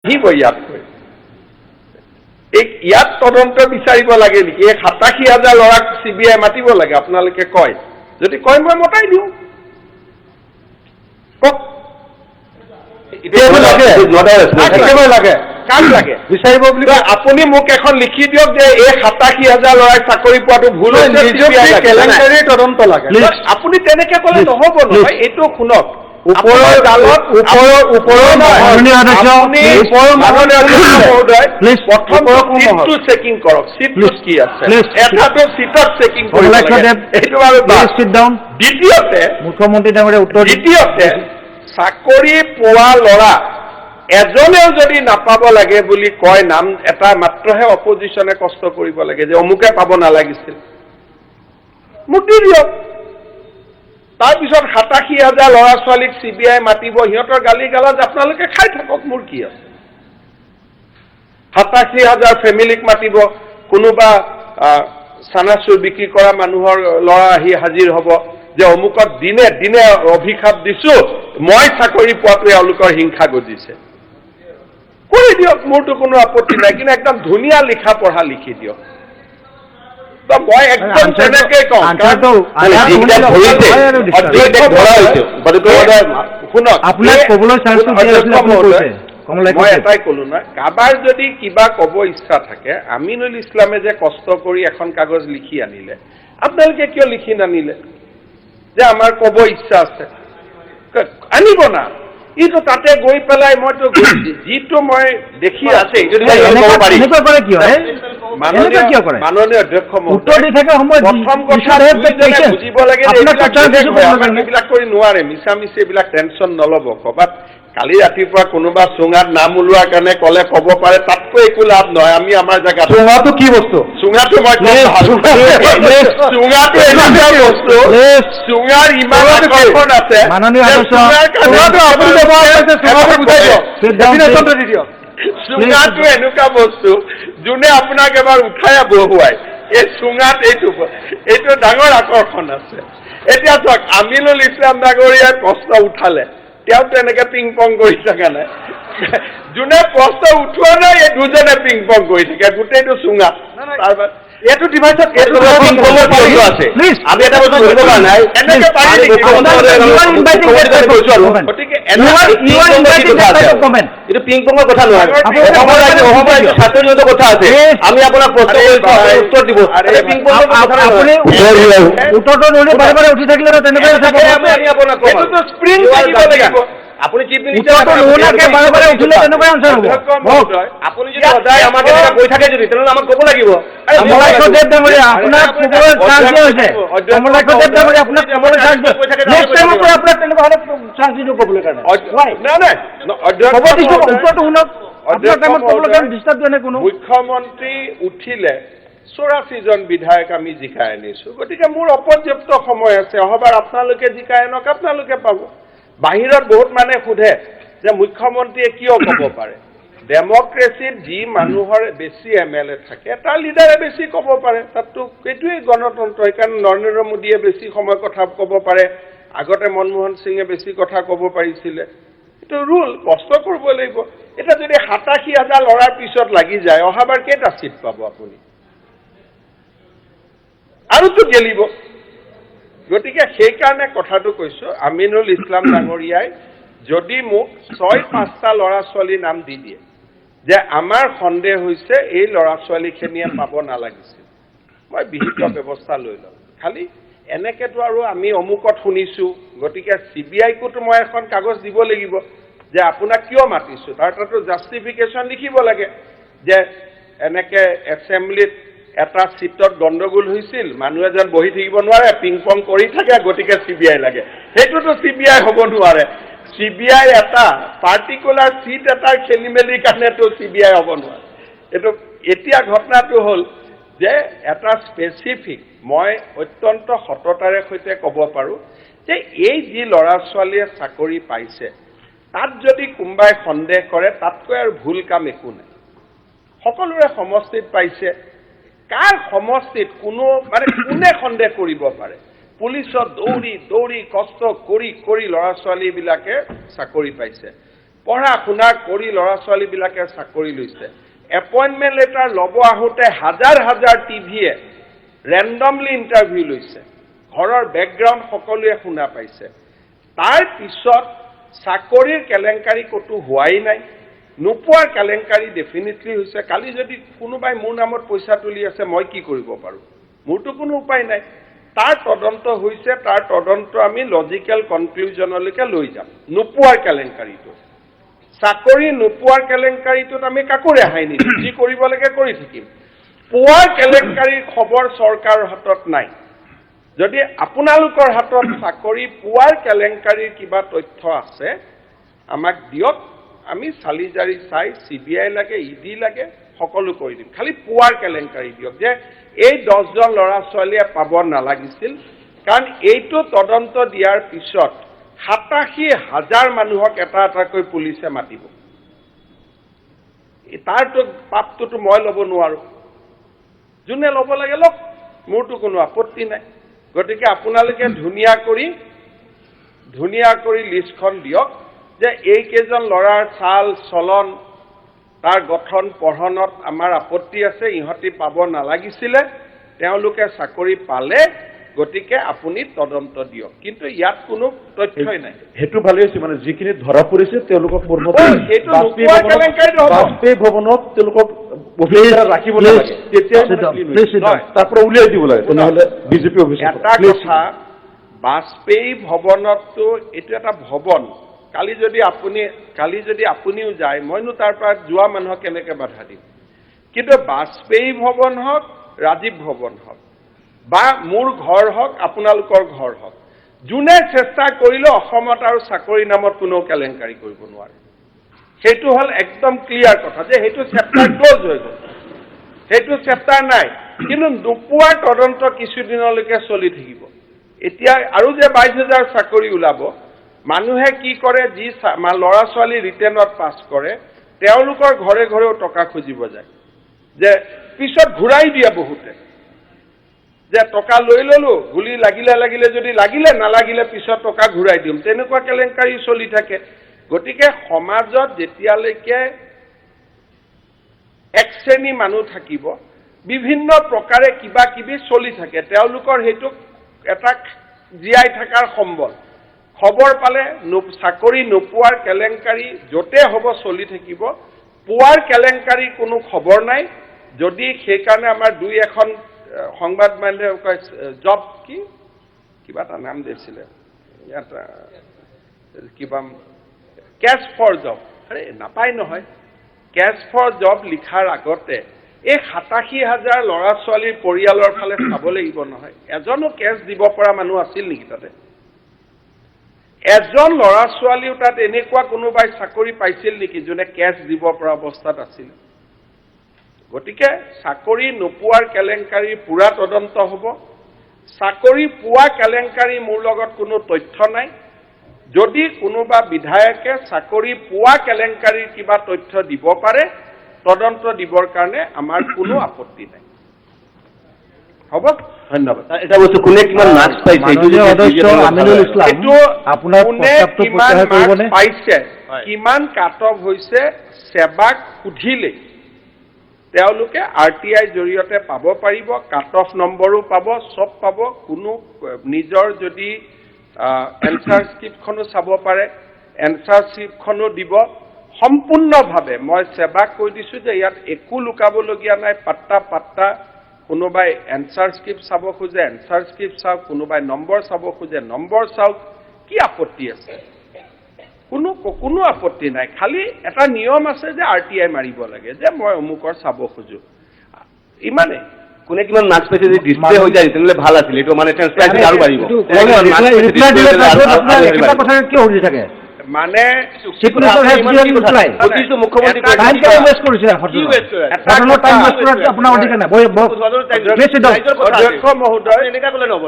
আহিব ইয়াতকৈ ইয়াত তদন্ত বিচাৰিব লাগে নেকি? এই 87,000 ল'ৰাক CBI মাতিব লাগে আপোনালোকে কয়, যদি কয় মই মতাই দিওঁ। কওক কাক লাগে বিচাৰিব বুলি আপুনি মোক এখন লিখি দিয়ক যে এই 87,000 ল'ৰাই চাকৰি পোৱাটো ভুল হৈছে, তদন্ত লাগে। আপুনি তেনেকে ক'লে নহ'ব নহয়। এইটো শুনক, ওপৰৰ দালত প্ৰথম চিটটো চেকিং কৰক, চিটটো কি আছে, এটাটো চিটত চেকিং কৰিব লাগে, এইটো বাৰু দ্বিতীয়তে মুখ্যমন্ত্ৰী ডাঙৰীয়া উত্তৰ, দ্বিতীয়তে চাকৰি পোৱা ল'ৰা এজনেও যদি নাপাব লাগে বুলি কয়, নাম এটা মাত্ৰহে অপজিশ্যনে কষ্ট কৰিব লাগে যে অমুকে পাব নালাগিছিল, মোক দি দিয়ক। তাৰপিছত 87,000 ল'ৰা ছোৱালীক CBI মাতিব, সিহঁতৰ গালি গালাজ আপোনালোকে খাই থাকক, মোৰ কি আছে। 87,000 ফেমিলিক মাতিব, কোনোবা চানাচুৰ বিক্ৰী কৰা মানুহৰ ল'ৰা আহি হাজিৰ হ'ব যে অমুকত দিনে দিনে অভিশাপ দিছো, মই চাকৰি পোৱাটোৱে এওঁলোকৰ হিংসা গজিছে, কৰি দিয়ক, মোৰতো কোনো আপত্তি নাই, কিন্তু একদম ধুনীয়া লিখা পঢ়া লিখি দিয়ক। মই একদম তেনেকে কওঁ, মই এটাই কলো নহয়, কাবাৰ যদি কিবা কব ইচ্ছা থাকে, আমিনুল ইছলামে যে কষ্ট কৰি এখন কাগজ লিখি আনিলে, আপোনালোকে কিয় লিখি নানিলে যে আমাৰ কব ইচ্ছা আছে? আনিব না, ইটো তাতে গৈ পেলাই মইতো যিটো মই দেখি আছে মাননীয় অধ্যক্ষ প্ৰথম কথা বুজিব লাগে এইবিলাক কৰি নোৱাৰে, মিছা মিছি এইবিলাক টেনচন নল'ব। ক'ৰবাত কালি ৰাতিপুৱা কোনোবা চুঙাত নাম ওলোৱাৰ কাৰণে ক'লে ক'ব পাৰে, তাতকৈ একো লাভ নহয়। আমি আমাৰ জেগাত চুঙাটো কি বস্তু, চুঙাটো মই চুঙাটো এনেকুৱা বস্তু, চুঙাৰ ইমান আকৰ্ষণ আছে, চুঙাটো এনেকুৱা বস্তু যোনে আপোনাক এবাৰ উঠাই বহুৱাই। এই চুঙাত এইটো ডাঙৰ আকৰ্ষণ আছে। এতিয়া চাওক, আমিনুল ইছলাম ডাঙৰীয়াই প্ৰশ্ন উঠালে, তেওঁতো এনেকে পিং পং কৰি থকা নাই, যোনে প্ৰশ্ন উঠোৱা নাই এই দুজনে পিং পং কৰি থাকে, গোটেইটো চুঙা। এইটো ডিভাইচত আমি এটা বস্তু ধৰিব পৰা নাই, এইটো পিং পঙৰ কথা নহয়, অসমৰ ছাত্ৰজনৰ কথা আছে। আমি আপোনাক প্ৰশ্ন উত্তৰ দিব, পিং পঙৰ কথা নহয়, উত্তৰটো নহলে বাৰে বাৰে উঠি থাকিলে তেনেকৈ আমি আপোনাক স্প্ৰিং থাকিব লাগিব। আপুনি চিফ মিনিষ্টাৰ আপুনি যদি সদায় আমাক এনেকৈ কৈ থাকে যদি, তেনেহ'লে আমাক ক'ব লাগিব। মুখ্যমন্ত্ৰী উঠিলে 84জন বিধায়ক আমি জিকাই আনিছো, গতিকে মোৰ অপৰ্যাপ্ত সময় আছে। অহবাৰ আপোনালোকে জিকাই আনক, আপোনালোকে পাব। বাহিৰত বহুত মানে সোধে যে মুখ্যমন্ত্ৰীয়ে কিয় ক'ব পাৰে। ডেমক্ৰেচিত যি মানুহৰ বেছি MLA থাকে, তাৰ লিডাৰে বেছি ক'ব পাৰে, তাততো এইটোৱেই গণতন্ত্ৰ। সেইকাৰণে নৰেন্দ্ৰ মোদীয়ে বেছি সময় কথা ক'ব পাৰে, আগতে মনমোহন সিঙে বেছি কথা ক'ব পাৰিছিলে। এইটো ৰুল, কষ্ট কৰিব লাগিব। এতিয়া যদি 87,000 ল'ৰাৰ পিছত লাগি যায়, অহাবাৰ কেইটা চিট পাব আপুনি? আৰুতো গেলিব। গতিকে সেইকাৰণে কথাটো কৈছো, আমিনুল ইছলাম ডাঙৰীয়াই যদি মোক 6-5টা ল'ৰা ছোৱালীৰ নাম দি দিয়ে যে আমাৰ সন্দেহ হৈছে এই ল'ৰা ছোৱালীখিনিয়ে পাব নালাগিছিল, মই বিহিত ব্যৱস্থা লৈ ল'ম। খালি এনেকেতো আৰু আমি অমুকত শুনিছো, গতিকে CBI-কোতো মই এখন কাগজ দিব লাগিব যে আপোনাক কিয় মাতিছো, তাৰ তাতো জাষ্টিফিকেশ্যন লিখিব লাগে যে এনেকে এছেম্বলিত এটা চিটত গণ্ডগোল হৈছিল, মানুহ এজন বহি থাকিব নোৱাৰে, পিং পং কৰি থাকে, গতিকে CBI লাগে। সেইটোতো CBI হ'ব নোৱাৰে। CBI এটা পাৰ্টিকুলাৰ চিট এটাৰ খেলি মেলিৰ কাৰণেতো CBI হ'ব নোৱাৰে। এইটো এতিয়া ঘটনাটো হ'ল যে এটা স্পেচিফিক, মই অত্যন্ত সততাৰে সৈতে ক'ব পাৰোঁ যে এই যি ল'ৰা ছোৱালীয়ে চাকৰি পাইছে, তাত যদি কোনোবাই সন্দেহ কৰে, তাতকৈ আৰু ভুল কাম একো নাই। সকলোৰে সমষ্টিত পাইছে, কাৰ সমষ্টিত কোনো মানে কোনে সন্দেহ কৰিব পাৰে? পুলিচত দৌৰি দৌৰি কষ্ট কৰি কৰি ল'ৰা ছোৱালীবিলাকে চাকৰি পাইছে। পঢ়া শুনা কৰি ল'ৰা ছোৱালীবিলাকে চাকৰি লৈছে এপইণ্টমেণ্ট লেটাৰ ল'ব আহোঁতে হাজাৰ হাজাৰ টিভিয়ে ৰেণ্ডমলি ইণ্টাৰভিউ লৈছে ঘৰৰ বেকগ্ৰাউণ্ড সকলোৱে শুনা পাইছে তাৰ পিছত চাকৰিৰ কেলেংকাৰী ক'তো হোৱাই নাই নোপোৱাৰ কেলেংকাৰী ডেফিনেটলি হৈছে কালি যদি কোনোবাই মোৰ নামত পইচা তুলি আছে মই কি কৰিব পাৰোঁ মোৰতো কোনো উপায় নাই তাৰ তদন্ত হৈছে তাৰ তদন্ত আমি লজিকেল কনক্লুজনলৈকে লৈ যাম নোপোৱাৰ কেলেংকাৰীটো চাকৰি নোপোৱাৰ কেলেংকাৰীটোত আমি কাকো ৰেহাই নিদিম যি কৰিব লাগে কৰি থাকিম পোৱাৰ কেলেংকাৰীৰ খবৰ চৰকাৰৰ হাতত নাই যদি আপোনালোকৰ হাতত চাকৰি পোৱাৰ কেলেংকাৰীৰ কিবা তথ্য আছে আমাক দিয়ক আমি চালি জাৰি চাই CBI লাগে ED লাগে সকলো কৰি দিম খালি পোৱাৰ কেলেংকাৰী দিয়ক যে এই 10 জন ল'ৰা ছোৱালীয়ে পাব নালাগিছিল কাৰণ এইটো তদন্ত দিয়াৰ পিছত 87,000 মানুহক এটা এটাকৈ পুলিচে মাতিব তাৰটো পাপটোতো মই ল'ব নোৱাৰো যোনে ল'ব লাগে লওক মোৰতো কোনো আপত্তি নাই গতিকে আপোনালোকে ধুনীয়া কৰি লিষ্টখন দিয়ক যে এই কেইজন ল'ৰাৰ চাল চলন তাৰ গঠন পঢ়নত আমাৰ আপত্তি আছে ইহঁতি পাব নালাগিছিলে তেওঁলোকে চাকৰি পালে গতিকে আপুনি তদন্ত দিয়ক কিন্তু ইয়াত কোনো তথ্যই নাই হেতু ভালে হৈছে মানে যিখিনি ধৰা পৰিছে তেওঁলোকক সেইটো নোপোৱাৰ কেলেংকাৰী নহ'ব ভৱনত তেওঁলোকক অভিযোগ ৰাখিব লাগে তেতিয়া তাৰ পৰা উলিয়াই দিব লাগে তেনেহ'লে বিজেপি অফিচ এটা কথা বাজপেয়ী ভৱনততো এইটো এটা ভৱন কালি যদি আপুনিও যায় মইনো তাৰ পৰা যোৱা মানুহক কেনেকৈ বাধা দিম কিন্তু বাজপেয়ী ভৱন হওক ৰাজীৱ ভৱন হওক বা মোৰ ঘৰ হওক আপোনালোকৰ ঘৰ হওক যোনে চেষ্টা কৰিলে অসমত আৰু চাকৰি নামত কোনো কেলেংকাৰী কৰিব নোৱাৰে সেইটো হ'ল একদম ক্লিয়াৰ কথা যে সেইটো চেপ্টাৰ ক্লোজ হৈ গ'ল সেইটো চেপ্টাৰ নাই কিন্তু নোপোৱাৰ তদন্ত কিছুদিনলৈকে চলি থাকিব এতিয়া আৰু যে 22,000 চাকৰি ওলাব মানুহে কি কৰে যি ল'ৰা ছোৱালী ৰিটেনত পাছ কৰে তেওঁলোকৰ ঘৰে ঘৰেও টকা খুজিব যায় যে পিছত ঘূৰাই দিয়ে বহুতে যে টকা লৈ ললো গুলি লাগিলে যদি নালাগিলে পিছত টকা ঘূৰাই দিম তেনেকুৱা কেলেংকাৰী চলি থাকে গতিকে সমাজত যেতিয়ালৈকে এক শ্ৰেণী মানুহ থাকিব বিভিন্ন প্ৰকাৰে কিবা কিবি চলি থাকে তেওঁলোকৰ হেতু এটা জীয়াই থকাৰ সম্বল খবৰ পালে চাকৰি নোপোৱাৰ কেলেংকাৰী যতে হ'ব চলি থাকিব পোৱাৰ কেলেংকাৰী কোনো খবৰ নাই যদি সেই কাৰণে আমাৰ দুই এখন সংবাদ মাধ্যমে কয় জব কিবা এটা নাম দিছিলে ইয়াত কিবা কেছ ফৰ জব আৰে নাপায় নহয় কেছ ফৰ জব লিখাৰ আগতে এই 87,000 ল'ৰা ছোৱালীৰ পৰিয়ালৰ ফালে চাব লাগিব নহয় এজনো কেছ দিব পৰা মানুহ আছিল নেকি তাতে এজন ল'ৰা ছোৱালীও তাত এনেকুৱা কোনোবাই চাকৰি পাইছিল নেকি যোনে কেছ দিব পৰা অৱস্থাত আছিল গতিকে চাকৰি নোপোৱাৰ কেলেংকাৰী পুৰা তদন্ত হ'ব চাকৰি পোৱা কেলেংকাৰী মোৰ লগত কোনো তথ্য নাই যদি কোনোবা বিধায়কে চাকৰি পোৱা কেলেংকাৰীৰ কিবা তথ্য দিব পাৰে তদন্ত দিবৰ কাৰণে আমাৰ কোনো আপত্তি নাই হ'ব ধন্যবাদ এটা বস্তু কোনে কিমান মাৰ্কছ পাইছে এইটো আপোনাৰ প্ৰস্তাৱটো প্ৰত্যাহাৰ কৰিবনে পাইছে কিমান কাট অফ হৈছে সেৱাক সুধিলে তেওঁলোকে RTI জৰিয়তে পাব পাৰিব কাট অফ নম্বৰো পাব সব পাব কোনো নিজৰ যদি এনসাৰ স্ক্ৰিপ্টখনো চাব পাৰে এনসাৰ স্ক্ৰিপ্টখনো দিব সম্পূৰ্ণভাৱে মই সেৱাক কৈ দিছো যে ইয়াত একো লুকাবলগীয়া নাই পাত্তা কোনোবাই এনসাৰ স্ক্ৰিপ্ট চাব খোজে এনসাৰ স্ক্ৰিপ্ট চাওক কোনোবাই নম্বৰ চাব খোজে নম্বৰ চাওক কি আপত্তি আছে কোনো আপত্তি নাই খালি এটা নিয়ম আছে যে RTI মাৰিব লাগে যে মই অমুকৰ চাব খোজো ইমানে কোনে কিমান মাৰ্কছ পাইছে যদি ডিসপ্লে হৈ যায় তেনেহলে ভাল আছিল এটো মানে ট্ৰান্সপাৰেন্সি আৰু বাঢ়িব এটা কথা কি হৈ থাকে মানে মুখ্যমন্ত্ৰী আপোনাৰ অধিকাৰ নাই অধ্যক্ষ মহোদয় এনেকা কলে নহব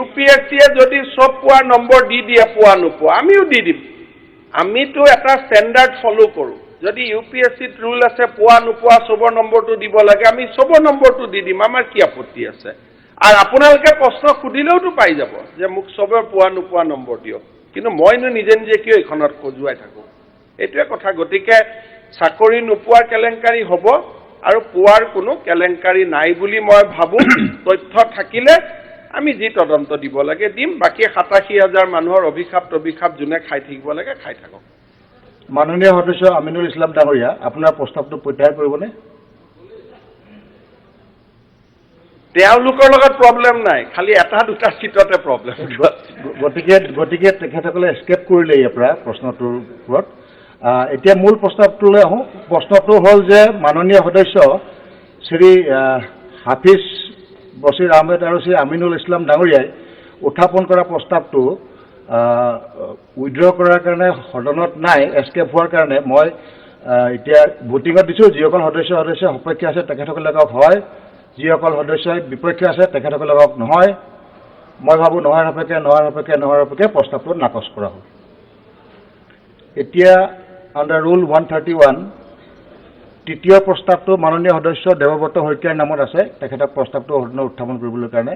UPSC যদি সব পোৱা নম্বৰ দি দিয়ে পোৱা নোপোৱা আমিও দি দিম আমিতো এটা ষ্টেণ্ডাৰ্ড ফলো কৰো যদি UPSC ৰুল আছে পোৱা নোপোৱা সবৰ নম্বৰটো দিব লাগে আমি সবৰ নম্বৰটো দি দিম আমাৰ কি আপত্তি আছে আৰু আপোনালোকে প্ৰশ্ন সুধিলেওতো পাই যাব যে মোক চবে পোৱা নোপোৱা নম্বৰ দিয়ক, কিন্তু মইনো নিজে নিজে কিয় এইখনত খজুৱাই থাকোঁ, এইটোৱে কথা। গতিকে চাকৰি নোপোৱাৰ কেলেংকাৰী হ'ব আৰু পোৱাৰ কোনো কেলেংকাৰী নাই বুলি মই ভাবোঁ। তথ্য থাকিলে আমি যি তদন্ত দিব লাগে দিম, বাকী 87,000 মানুহৰ অভিশাপ যোনে খাই থাকিব লাগে খাই থাকক। মাননীয় সদস্য আমিনুল ইছলাম ডাঙৰীয়া, আপোনাৰ প্ৰস্তাৱটো প্ৰত্যাহাৰ কৰিবনে? তেওঁলোকৰ লগত প্ৰব্লেম নাই, খালি এটা দুটা চিটতে প্ৰব্লেম। গতিকে তেখেতসকলে এস্কেপ কৰিলে ইয়াৰ পৰা প্ৰশ্নটোৰ ওপৰত। এতিয়া মূল প্ৰস্তাৱটোলৈ আহোঁ। প্ৰশ্নটো হ'ল যে মাননীয় সদস্য শ্ৰী হাফিজ বছিৰ আহমেদ আৰু শ্ৰী আমিনুল ইছলাম ডাঙৰীয়াই উত্থাপন কৰা প্ৰস্তাৱটো উইড্ৰ কৰাৰ কাৰণে সদনত নাই, এস্কেপ হোৱাৰ কাৰণে মই এতিয়া ভোটিঙত দিছোঁ। যিসকল সদস্য সপক্ষে আছে তেখেতসকলে কওক হয়, যিসকল সদস্যই বিপক্ষে আছে তেখেতসকলে কওক নহয়। মই ভাবোঁ নহয় সাপেক্ষে প্ৰস্তাৱটো নাকচ কৰা হ'ল। এতিয়া আণ্ডাৰ ৰুল 131 তৃতীয় প্ৰস্তাৱটো মাননীয় সদস্য দেৱব্ৰত শইকীয়াৰ নামত আছে। তেখেতক প্ৰস্তাৱটো সদনত উত্থাপন কৰিবলৈ কাৰণে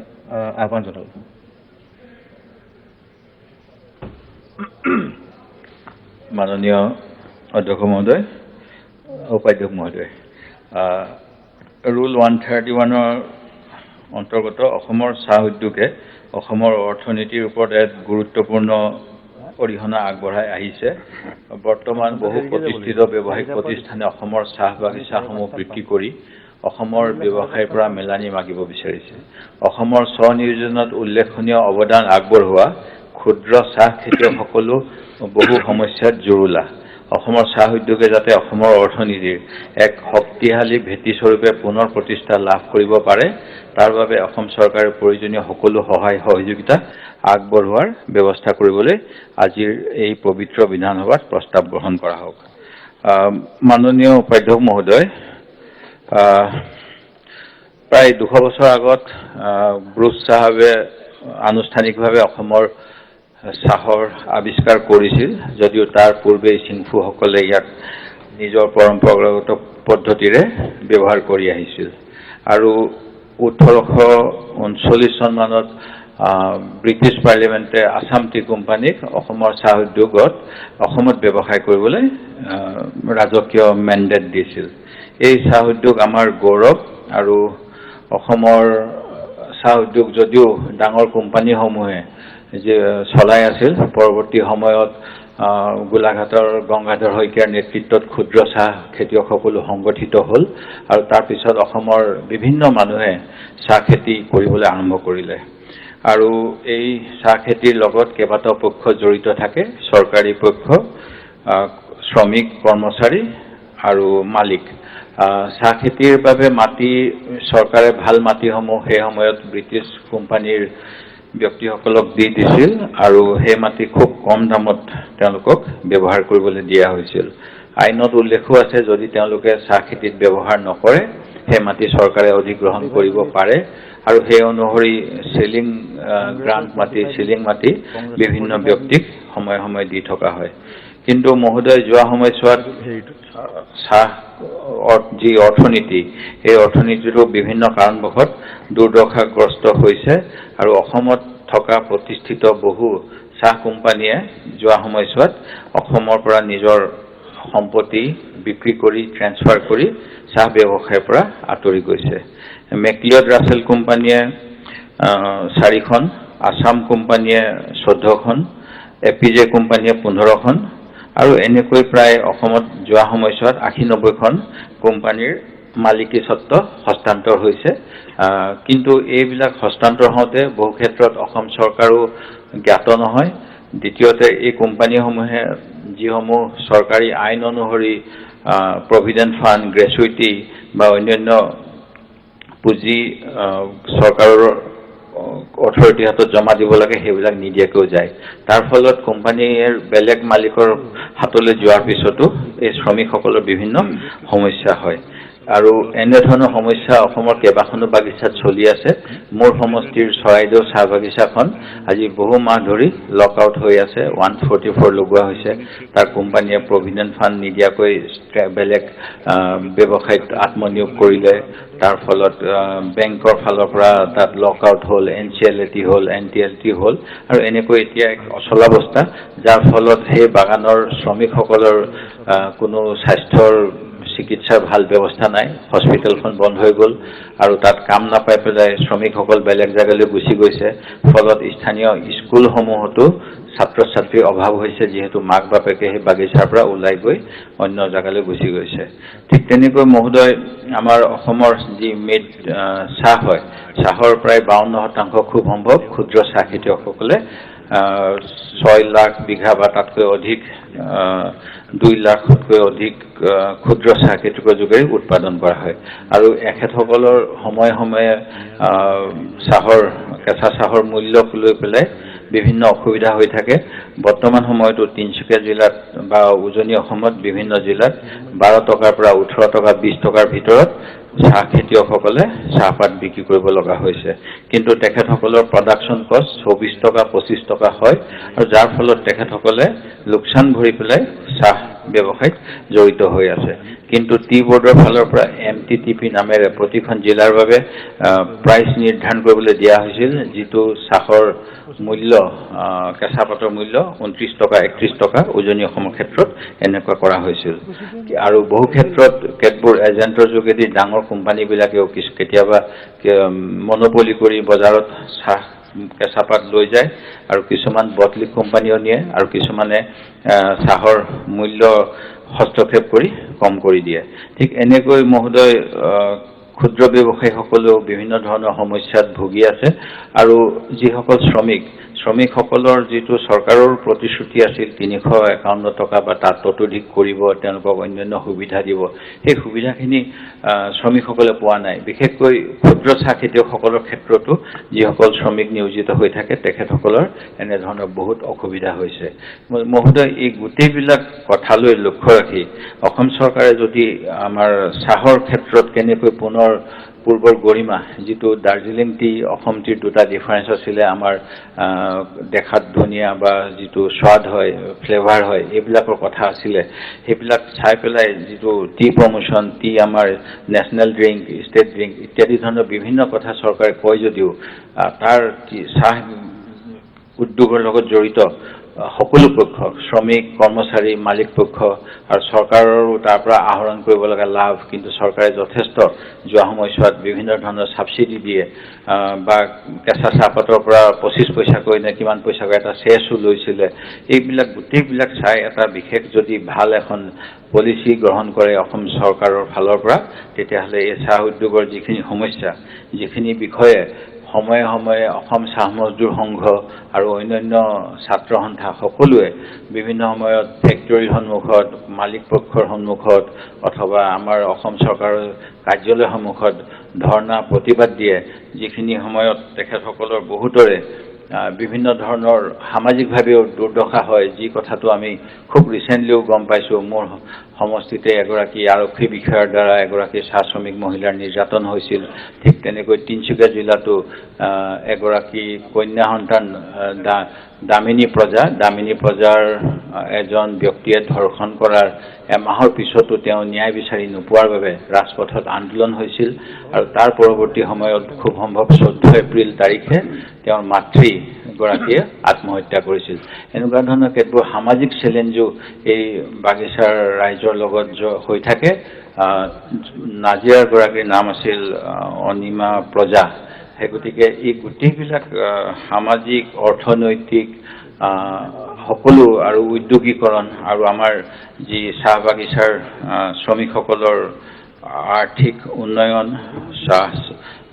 আহ্বান জনালোঁ। মাননীয় অধ্যক্ষ মহোদয়, উপাধ্যক্ষ মহোদয়, ৰুল 131-ৰ অন্তৰ্গত অসমৰ চাহ উদ্যোগে অসমৰ অৰ্থনীতিৰ ওপৰত এক গুৰুত্বপূৰ্ণ অৰিহণা আগবঢ়াই আহিছে। বৰ্তমান বহু প্ৰতিষ্ঠিত ব্যৱসায়িক প্ৰতিষ্ঠানে অসমৰ চাহ বাগিচাসমূহ বিক্ৰী কৰি অসমৰ ব্যৱসায়ৰ পৰা মেলানি মাগিব বিচাৰিছে। অসমৰ স্বনিয়োজনত উল্লেখনীয় অৱদান আগবঢ়োৱা ক্ষুদ্ৰ চাহ খেতিয়কসকলো বহু সমস্যাত জুৰুলা। অসমৰ চাহ উদ্যোগে যাতে অসমৰ অৰ্থনীতিৰ এক শক্তিশালী ভেটিস্বৰূপে পুনৰ প্ৰতিষ্ঠা লাভ কৰিব পাৰে, তাৰ বাবে অসম চৰকাৰে প্ৰয়োজনীয় সকলো সহায় সহযোগিতা আগবঢ়োৱাৰ ব্যৱস্থা কৰিবলৈ আজিৰ এই পবিত্ৰ বিধানসভাত প্ৰস্তাৱ গ্ৰহণ কৰা হওক। মাননীয় উপাধ্যক্ষ মহোদয়, প্ৰায় 200 বছৰ আগত ব্ৰুচ চাহাবে আনুষ্ঠানিকভাৱে অসমৰ চাহৰ আৱিষ্কাৰ কৰিছিল, যদিও তাৰ পূৰ্বেই চিংফুসকলে ইয়াক নিজৰ পৰম্পৰাগত পদ্ধতিৰে ব্যৱহাৰ কৰি আহিছিল। আৰু 1839 চনমানত ব্ৰিটিছ পাৰ্লিমেণ্টে আছাম টি কোম্পানীক অসমৰ চাহ উদ্যোগত অসমত ব্যৱসায় কৰিবলৈ ৰাজকীয় মেণ্ডেট দিছিল। এই চাহ উদ্যোগ আমাৰ গৌৰৱ, আৰু অসমৰ চাহ উদ্যোগ যদিও ডাঙৰ কোম্পানীসমূহে যে চলাই আছিল, পৰৱৰ্তী সময়ত গোলাঘাটৰ গংগাধৰ শইকীয়াৰ নেতৃত্বত ক্ষুদ্ৰ চাহ খেতিয়কসকলো সংগঠিত হ'ল, আৰু তাৰপিছত অসমৰ বিভিন্ন মানুহে চাহ খেতি কৰিবলৈ আৰম্ভ কৰিলে। আৰু এই চাহ খেতিৰ লগত কেইবাটাও পক্ষ জড়িত থাকে, চৰকাৰী পক্ষ, শ্ৰমিক কৰ্মচাৰী আৰু মালিক। চাহ খেতিৰ বাবে মাটি চৰকাৰে ভাল মাটিসমূহ সেই সময়ত ব্ৰিটিছ কোম্পানীৰ ব্যক্তিসকলক দি দিছিল, আৰু সেই মাটি খুব কম দামত তেওঁলোকক ব্যৱহাৰ কৰিবলৈ দিয়া হৈছিল। আইনত উল্লেখো আছে, যদি তেওঁলোকে চাহ খেতিত ব্যৱহাৰ নকৰে সেই মাটি চৰকাৰে অধিগ্ৰহণ কৰিব পাৰে, আৰু সেই অনুসৰি চিলিং মাটি বিভিন্ন ব্যক্তিক সময়ে সময়ে দি থকা হয়। কিন্তু মহোদয়, যোৱা সময়ছোৱাত চাহ যি অৰ্থনীতি, এই অৰ্থনীতিটো বিভিন্ন কাৰণবশত দুৰ্দশাগ্ৰস্ত হৈছে, আৰু অসমত থকা প্ৰতিষ্ঠিত বহু চাহ কোম্পানীয়ে যোৱা সময়ছোৱাত অসমৰ পৰা নিজৰ সম্পত্তি বিক্ৰী কৰি ট্ৰেন্সফাৰ কৰি চাহ ব্যৱসায়ৰ পৰা আঁতৰি গৈছে। মেকলিয়ড ৰাছেল কোম্পানীয়ে 4খন, আছাম কোম্পানীয়ে 14খন, এপিজে কোম্পানীয়ে 15খন, আৰু এনেকৈ প্ৰায় অসমত যোৱা সময়ছোৱাত 80-90খন কোম্পানীৰ মালিকী স্বত্ব হস্তান্তৰ হৈছে। কিন্তু এইবিলাক হস্তান্তৰ হওঁতে বহু ক্ষেত্ৰত অসম চৰকাৰো জ্ঞাত নহয়। দ্বিতীয়তে এই কোম্পানীসমূহে যিসমূহ চৰকাৰী আইন অনুসৰি প্ৰভিডেণ্ট ফাণ্ড, গ্ৰেচুইটি বা অন্যান্য পুঁজি চৰকাৰৰ অথৰিটিৰ হাতত জমা দিব লাগে, সেইবিলাক নিদিয়াকৈও যায়। তাৰ ফলত কোম্পানীৰ বেলেগ মালিকৰ হাতলৈ যোৱাৰ পিছতো এই শ্ৰমিকসকলৰ বিভিন্ন সমস্যা হয়। আৰু এনেধৰণৰ সমস্যা অসমৰ কেইবাখনো বাগিচাত চলি আছে। মোৰ সমষ্টিৰ চৰাইদেউ চাহ বাগিচাখন আজি বহু মাহ ধৰি লক আউট হৈ আছে। 144 লগোৱা হৈছে। তাৰ কোম্পানীয়ে প্ৰভিডেণ্ট ফাণ্ড নিদিয়াকৈ বেলেগ ব্যৱসায়িত আত্মনিয়োগ কৰিলে। তাৰ ফলত বেংকৰ ফালৰ পৰা তাত লক আউট হ'ল, NCLT হ'ল, NTLT হ'ল আৰু এনেকৈ এতিয়া এক অচলাৱস্থা, যাৰ ফলত সেই বাগানৰ শ্ৰমিকসকলৰ কোনো স্বাস্থ্যৰ চিকিৎসাৰ ভাল ব্যৱস্থা নাই। হস্পিটেলখন বন্ধ হৈ গ'ল আৰু তাত কাম নাপাই পেলাই শ্ৰমিকসকল বেলেগ জেগালৈ গুচি গৈছে। ফলত স্থানীয় স্কুলসমূহতো ছাত্ৰ ছাত্ৰীৰ অভাৱ হৈছে, যিহেতু মাক বাপেকে সেই বাগিচাৰ পৰা ওলাই গৈ অন্য জেগালৈ গুচি গৈছে। ঠিক তেনেকৈ মহোদয়, আমাৰ অসমৰ যি মেড চাহ হয়, চাহৰ প্ৰায় 52% খুব সম্ভৱ ক্ষুদ্ৰ চাহ খেতিয়কসকলে 6 লাখ বিঘা বা তাতকৈ অধিক 2 লাখতকৈ অধিক ক্ষুদ্ৰ চাহ খেতিয়কৰ যোগেৰে উৎপাদন কৰা হয়। আৰু এখেতসকলৰ সময়ে সময়ে কেঁচা চাহৰ মূল্যক লৈ পেলাই বিভিন্ন অসুবিধা হৈ থাকে। বৰ্তমান সময়তো তিনিচুকীয়া জিলাত বা উজনি অসমত বিভিন্ন জিলাত 12 টকাৰ পৰা 18 টকা 20 টকাৰ ভিতৰত চাহ খেতিয়কসকলে চাহপাত বিক্ৰী কৰিব লগা হৈছে। কিন্তু তেখেতসকলৰ প্ৰডাকশ্যন কষ্ট 24 টকা 25 টকা হয় আৰু যাৰ ফলত তেখেতসকলে লোকচান ভৰি পেলাই চাহ ব্যৱসায়ত জড়িত হৈ আছে। কিন্তু টি বোৰ্ডৰ ফালৰ পৰা MTTP নামেৰে প্ৰতিখন জিলাৰ বাবে প্ৰাইচ নিৰ্ধাৰণ কৰিবলৈ দিয়া হৈছিল, যিটো চাহৰ মূল্য, কেঁচা পাতৰ মূল্য 29 টকা 31 টকা উজনি অসমৰ ক্ষেত্ৰত এনেকুৱা কৰা হৈছিল। আৰু বহু ক্ষেত্ৰত কেতবোৰ এজেণ্টৰ যোগেদি ডাঙৰ কোম্পানীবিলাকেও কেতিয়াবা মনোপলি কৰি বজাৰত চাহ কেঁচাপাত লৈ যায় আৰু কিছুমান বটলিক কোম্পানীও নিয়ে আৰু কিছুমানে চাহৰ মূল্য হস্তক্ষেপ কৰি কম কৰি দিয়ে। ঠিক এনেকৈ মহোদয়, ক্ষুদ্ৰ ব্যৱসায়ীসকলেও বিভিন্ন ধৰণৰ সমস্যাত ভুগি আছে আৰু যিসকল শ্ৰমিকসকলৰ যিটো চৰকাৰৰ প্ৰতিশ্ৰুতি আছিল 351 টকা বা তাত ততোধিক কৰিব, তেওঁলোকক অন্যান্য সুবিধা দিব, সেই সুবিধাখিনি শ্ৰমিকসকলে পোৱা নাই। বিশেষকৈ ক্ষুদ্ৰ চাহ খেতিয়কসকলৰ ক্ষেত্ৰতো যিসকল শ্ৰমিক নিয়োজিত হৈ থাকে তেখেতসকলৰ এনেধৰণৰ বহুত অসুবিধা হৈছে। মহোদয়, এই গোটেইবিলাক কথালৈ লক্ষ্য ৰাখি অসম চৰকাৰে যদি আমাৰ চাহৰ ক্ষেত্ৰত কেনেকৈ পুনৰ পূৰ্বৰ গৰিমা, যিটো দাৰ্জিলিং টি অসম টিৰ দুটা ডিফাৰেঞ্চ আছিলে, আমাৰ দেখাত ধুনীয়া বা যিটো স্বাদ হয়, ফ্লেভাৰ হয়, এইবিলাকৰ কথা আছিলে, সেইবিলাক চাই পেলাই যিটো টি প্ৰমোশ্যন, টি আমাৰ নেশ্যনেল ড্ৰিংক, ষ্টেট ড্ৰিংক ইত্যাদি ধৰণৰ বিভিন্ন কথা চৰকাৰে কয় যদিও তাৰ চাহ উদ্যোগৰ লগত জড়িত সকলো পক্ষ, শ্ৰমিক, কৰ্মচাৰী, মালিক পক্ষ আৰু চৰকাৰৰো তাৰ পৰা আহৰণ কৰিব লগা লাভ, কিন্তু চৰকাৰে যথেষ্ট যোৱা সময়ছোৱাত বিভিন্ন ধৰণৰ ছাবচিডি দিয়ে বা কেঁচা চাহপাতৰ পৰা 25 পইচাকৈ নে কিমান পইচাকৈ এটা চেছো লৈছিলে। এইবিলাক গোটেইবিলাক চাই এটা বিশেষ যদি ভাল এখন পলিচি গ্ৰহণ কৰে অসম চৰকাৰৰ ফালৰ পৰা, তেতিয়াহ'লে এই চাহ উদ্যোগৰ যিখিনি সমস্যা, যিখিনি বিষয়ে সময়ে সময়ে অসম চাহ মজদুৰ সংঘ আৰু অন্যান্য ছাত্ৰ সন্থা সকলোৱে বিভিন্ন সময়ত ফেক্টৰীৰ সন্মুখত, মালিক পক্ষৰ সন্মুখত অথবা আমাৰ অসম চৰকাৰৰ কাৰ্যালয়ৰ সন্মুখত ধৰ্ণা প্ৰতিবাদ দিয়ে, যিখিনি সময়ত তেখেতসকলৰ বহুতৰে বিভিন্ন ধৰণৰ সামাজিকভাৱেও দুৰ্দশা হয়, যি কথাটো আমি খুব ৰিচেণ্টলিও গম পাইছোঁ। মোৰ সমষ্টিতে এগৰাকী আৰক্ষী বিষয়াৰ দ্বাৰা এগৰাকী চাহ শ্ৰমিক মহিলাৰ নিৰ্যাতন হৈছিল। ঠিক তেনেকৈ তিনিচুকীয়া জিলাতো এগৰাকী কন্যা সন্তান দামিনী প্ৰজাৰ এজন ব্যক্তিয়ে ধৰ্ষণ কৰাৰ এমাহৰ পিছতো তেওঁ ন্যায় বিচাৰি নোপোৱাৰ বাবে ৰাজপথত আন্দোলন হৈছিল আৰু তাৰ পৰৱৰ্তী সময়ত খুব সম্ভৱ 14 এপ্ৰিল তাৰিখে তেওঁৰ মাতৃগৰাকীয়ে আত্মহত্যা কৰিছিল। এনেকুৱা ধৰণৰ কেতবোৰ সামাজিক চেলেঞ্জো এই বাগিচাৰ ৰাইজৰ লগত হৈ থাকে। নাজিৰাৰ গৰাকীৰ নাম আছিল অনিমা প্ৰজা। সেই গতিকে এই গোটেইবিলাক সামাজিক, অৰ্থনৈতিক সকলো আৰু উদ্যোগীকৰণ আৰু আমাৰ যি চাহ বাগিচাৰ শ্ৰমিকসকলৰ আৰ্থিক উন্নয়ন, চাহ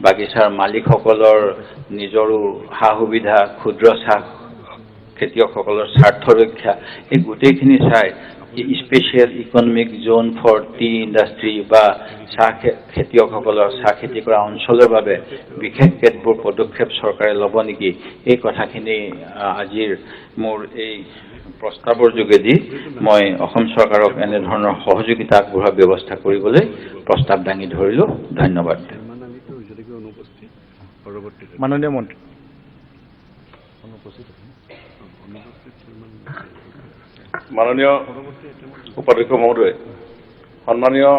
বাগিচাৰ মালিকসকলৰ নিজৰো সা সুবিধা, ক্ষুদ্ৰ চাহ খেতিয়কসকলৰ স্বাৰ্থ ৰক্ষা, এই গোটেইখিনি চাই special economic zone for tea industry বা চাহ খেতিয়কসকলৰ চাহ খেতি কৰা অঞ্চলৰ বাবে বিশেষ কেতবোৰ পদক্ষেপ চৰকাৰে ল'ব নেকি, এই কথাখিনি আজিৰ মোৰ এই প্ৰস্তাৱৰ যোগেদি মই অসম চৰকাৰক এনেধৰণৰ সহযোগিতা আগবঢ়োৱাৰ ব্যৱস্থা কৰিবলৈ প্ৰস্তাৱ দাঙি ধৰিলোঁ। ধন্যবাদ। মাননীয় মন্ত্ৰী। মাননীয় উপাধ্যক্ষ মহোদয়, সন্মানীয়